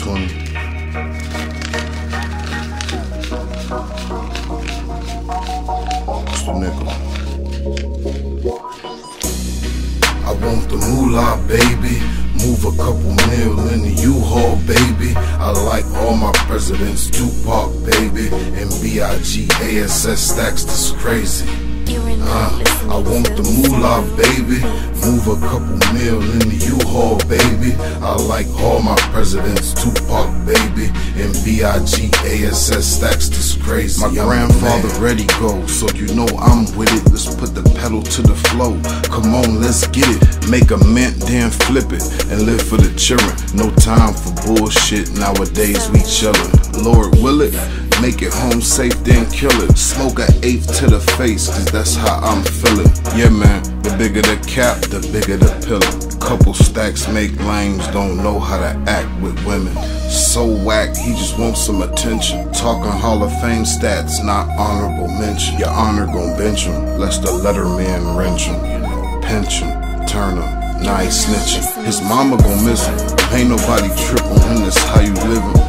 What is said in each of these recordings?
20. It's the nickel. I want the moolah, baby. Move a couple mil in the U-Haul, baby. I like all my presidents, Tupac, baby, and B.I.G. ASS Stacks, this crazy. I want the moolah, baby. Move a couple mil in the U-Haul, baby. I like all my presidents, Tupac, baby, and B.I.G. ASS Stacks, this crazy. My grandfather ready go, so you know I'm with it. Let's put the pedal to the flow. Come on, let's get it. Make a mint, then flip it, and live for the children. No time for bullshit, nowadays we chillin'. Lord will it, make it home safe, then kill it. Smoke an eighth to the face, cause that's how I'm feeling. Yeah man, the bigger the cap, the bigger the pillar. Couple stacks make lames, don't know how to act with women. So whack, he just wants some attention. Talking Hall of Fame stats, not honorable mention. Your honor gon' bench him, lest the letterman wrench him. You know, pinch him, turn him, now he snitching. His mama gon' miss him, ain't nobody trip on him, that's how you living.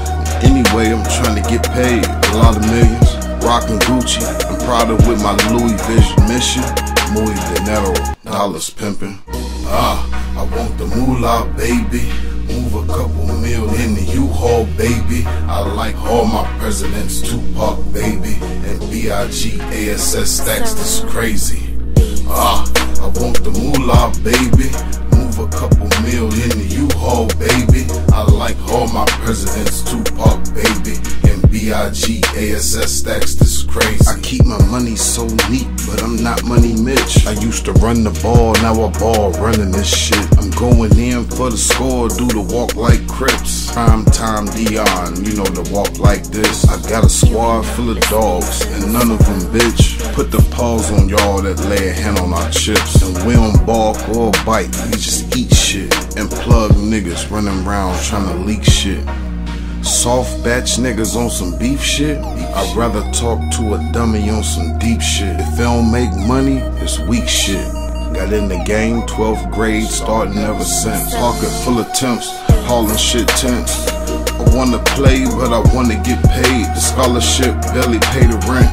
Anyway, I'm trying to get paid, a lot of millions. Rockin' Gucci, I'm proud of with my Louis Vision mission. Muy dinero, dollars pimpin'. I want the moolah, baby. Move a couple mil in the U-Haul, baby. I like all my presidents, Tupac, baby, and B.I.G. ASS Stacks, this crazy. I want the moolah, baby. Move a couple mil in the U-Haul, baby. I like all my presidents, Tupac, baby, and B.I.G. ASS Stacks, this crazy. I keep my money so neat, but I'm not Money Mitch. I used to run the ball, now I ball running this shit. I'm going in for the score, do the walk like Crips. Prime time Dion, you know the walk like this. I got a squad full of dogs, and none of them bitch. Put the pause on y'all that lay a hand on our chips. And we don't balk or bite, we just eat shit. And plug niggas running around trying to leak shit. Soft batch niggas on some beef shit. I'd rather talk to a dummy on some deep shit. If they don't make money, it's weak shit. Got in the game, 12th grade, starting ever since. Pocket full of temps, hauling shit tense. I wanna play, but I wanna get paid. The scholarship barely pay the rent.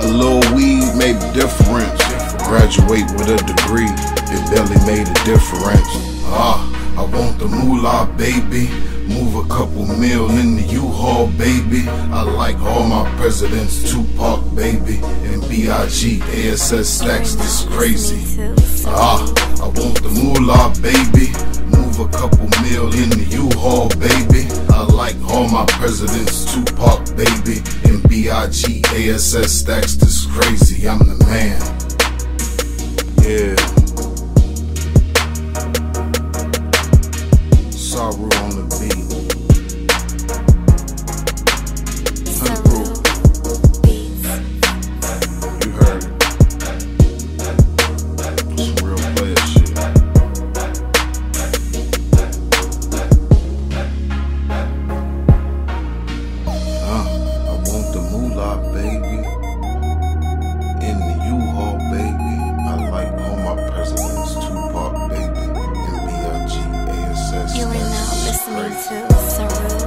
A little weed made the difference. Graduate with a degree, it barely made a difference. I want the moolah, baby. Move a couple mil in the U-Haul, baby. I like all my presidents, Tupac, baby, and B.I.G. ASS Stacks, this crazy. I want the moolah, baby. Move a couple mil in the U-Haul, baby. I like all my presidents, Tupac, baby, and B.I.G. ASS Stacks, this crazy. I'm the man. Yeah. Saru on the beat. Saru. You heard it. Some real player shit. I want the moolah, baby. In the U-Haul, baby. I like all my presidents, Tupac, baby, and B.I.G. ASS. You are now listening to Saru.